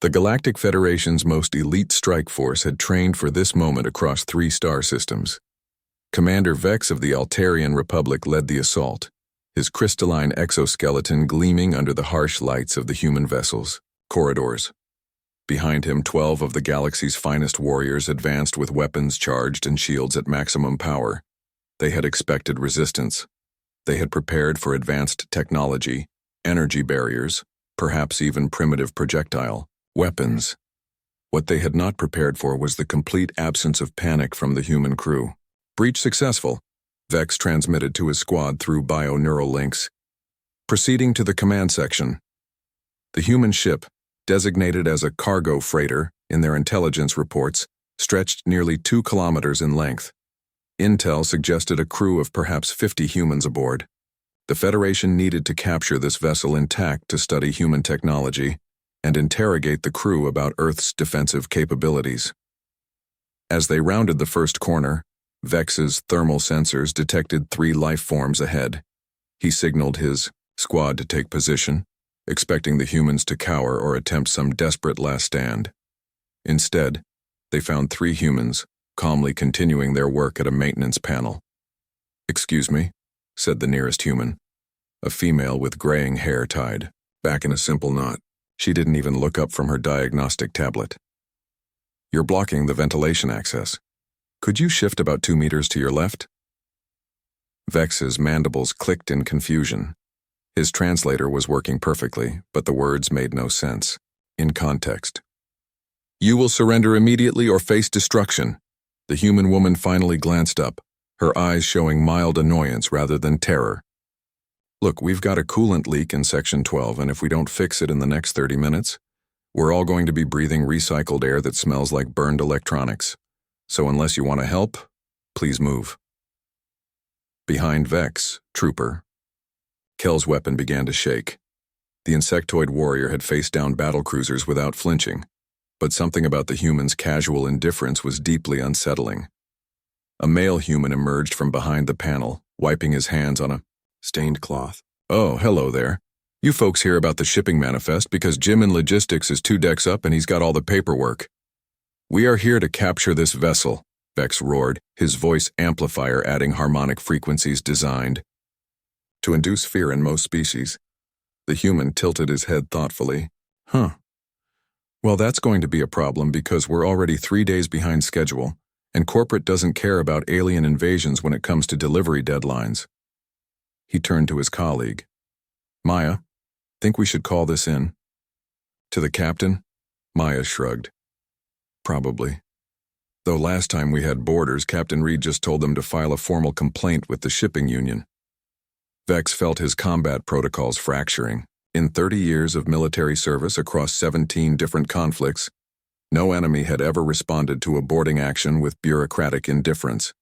The Galactic Federation's most elite strike force had trained for this moment across 3 star systems. Commander Vex of the Altarian Republic led the assault, his crystalline exoskeleton gleaming under the harsh lights of the human vessels' corridors. Behind him, 12 of the galaxy's finest warriors advanced with weapons charged and shields at maximum power. They had expected resistance. They had prepared for advanced technology, energy barriers, perhaps even primitive projectile weapons. What they had not prepared for was the complete absence of panic from the human crew. Breach successful, Vex transmitted to his squad through bio-neural links. Proceeding to the command section. The human ship, designated as a cargo freighter in their intelligence reports, stretched nearly 2 kilometers in length. Intel suggested a crew of perhaps 50 humans aboard. The Federation needed to capture this vessel intact to study human technology and interrogate the crew about Earth's defensive capabilities. As they rounded the first corner, Vex's thermal sensors detected 3 life forms ahead. He signaled his squad to take position, expecting the humans to cower or attempt some desperate last stand. Instead, they found 3 humans, calmly continuing their work at a maintenance panel. "Excuse me," said the nearest human, a female with graying hair tied back in a simple knot. She didn't even look up from her diagnostic tablet. "You're blocking the ventilation access. Could you shift about 2 meters to your left?" Vex's mandibles clicked in confusion. His translator was working perfectly, but the words made no sense in context. "You will surrender immediately or face destruction." The human woman finally glanced up, her eyes showing mild annoyance rather than terror. "Look, we've got a coolant leak in Section 12, and if we don't fix it in the next 30 minutes, we're all going to be breathing recycled air that smells like burned electronics. So unless you want to help, please move." Behind Vex, Trooper, Kel's weapon began to shake. The insectoid warrior had faced down battlecruisers without flinching, but something about the human's casual indifference was deeply unsettling. A male human emerged from behind the panel, wiping his hands on a stained cloth. "Oh, hello there. You folks hear about the shipping manifest because Jim in logistics is 2 decks up and he's got all the paperwork. We are here to capture this vessel," Vex roared, his voice amplifier adding harmonic frequencies designed to induce fear in most species. The human tilted his head thoughtfully. Well, that's going to be a problem because we're already 3 days behind schedule, and corporate doesn't care about alien invasions when it comes to delivery deadlines." He turned to his colleague. "Maya, think we should call this in?" To the captain, Maya shrugged. "Probably. Though last time we had boarders, Captain Reed just told them to file a formal complaint with the shipping union." Vex felt his combat protocols fracturing. In 30 years of military service across 17 different conflicts, no enemy had ever responded to a boarding action with bureaucratic indifference.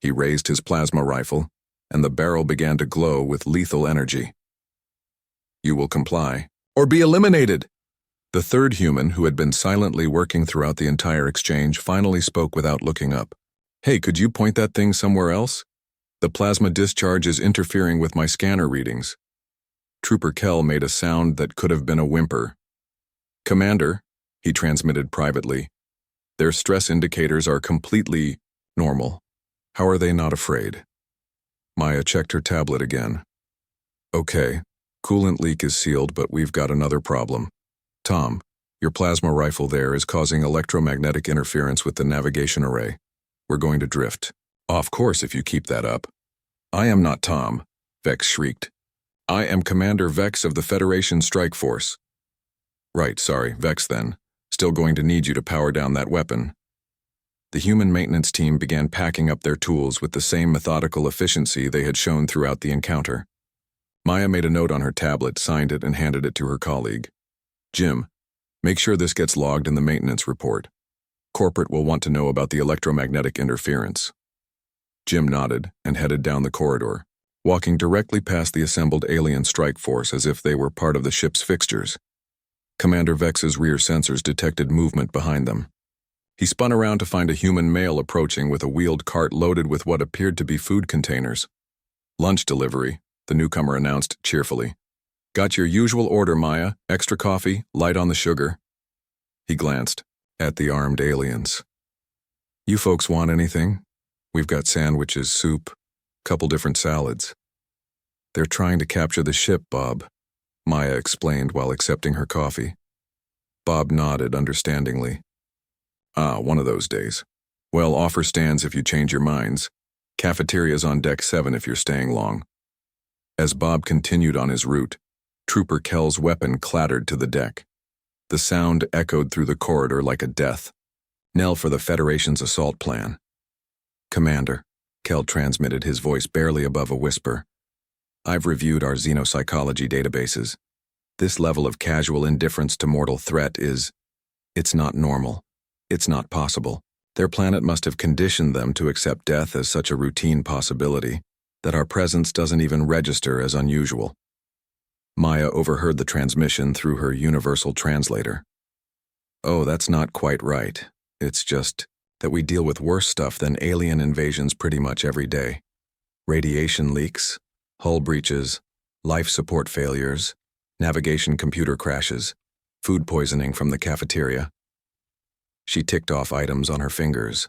He raised his plasma rifle, and the barrel began to glow with lethal energy. "You will comply, or be eliminated." The third human, who had been silently working throughout the entire exchange, finally spoke without looking up. "Hey, could you point that thing somewhere else? The plasma discharge is interfering with my scanner readings." Trooper Kel made a sound that could have been a whimper. "Commander," he transmitted privately, "their stress indicators are completely normal. How are they not afraid?" Maya checked her tablet again. "Okay, coolant leak is sealed, but we've got another problem. Tom, your plasma rifle there is causing electromagnetic interference with the navigation array. We're going to drift. Off course if you keep that up." "I am not Tom," Vex shrieked. "I am Commander Vex of the Federation Strike Force." "Right, sorry, Vex then. Still going to need you to power down that weapon." The human maintenance team began packing up their tools with the same methodical efficiency they had shown throughout the encounter. Maya made a note on her tablet, signed it, and handed it to her colleague. "Jim, make sure this gets logged in the maintenance report. Corporate will want to know about the electromagnetic interference." Jim nodded and headed down the corridor, walking directly past the assembled alien strike force as if they were part of the ship's fixtures. Commander Vex's rear sensors detected movement behind them. He spun around to find a human male approaching with a wheeled cart loaded with what appeared to be food containers. "Lunch delivery," the newcomer announced cheerfully. "Got your usual order, Maya. Extra coffee, light on the sugar." He glanced at the armed aliens. You folks want anything? We've got sandwiches, soup, couple different salads. They're trying to capture the ship, Bob, Maya explained while accepting her coffee. Bob nodded understandingly. Ah, one of those days. Well, offer stands if you change your minds. Cafeteria's on deck 7 if you're staying long. As Bob continued on his route, Trooper Kell's weapon clattered to the deck. The sound echoed through the corridor like a death knell for the Federation's assault plan. Commander, Kell transmitted, his voice barely above a whisper. I've reviewed our xenopsychology databases. This level of casual indifference to mortal threat it's not normal. It's not possible. Their planet must have conditioned them to accept death as such a routine possibility that our presence doesn't even register as unusual. Maya overheard the transmission through her universal translator. Oh, that's not quite right. It's just that we deal with worse stuff than alien invasions pretty much every day. Radiation leaks, hull breaches, life support failures, navigation computer crashes, food poisoning from the cafeteria. She ticked off items on her fingers.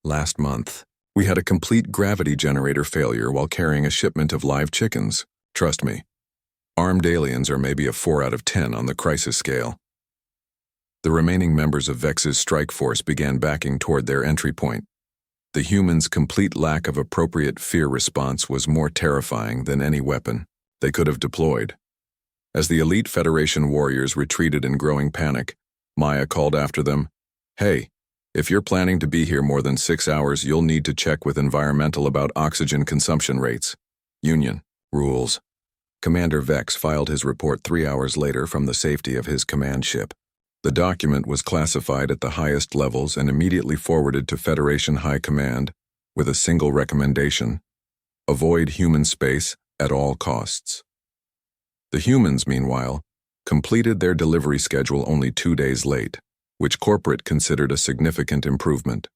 Last month, we had a complete gravity generator failure while carrying a shipment of live chickens. Trust me. Armed aliens are maybe a 4 out of 10 on the crisis scale. The remaining members of Vex's strike force began backing toward their entry point. The humans' complete lack of appropriate fear response was more terrifying than any weapon they could have deployed. As the elite Federation warriors retreated in growing panic, Maya called after them, "Hey, if you're planning to be here more than 6 hours, you'll need to check with Environmental about oxygen consumption rates. Union rules." Commander Vex filed his report 3 hours later from the safety of his command ship. The document was classified at the highest levels and immediately forwarded to Federation High Command with a single recommendation: avoid human space at all costs. The humans, meanwhile, completed their delivery schedule only 2 days late, which corporate considered a significant improvement.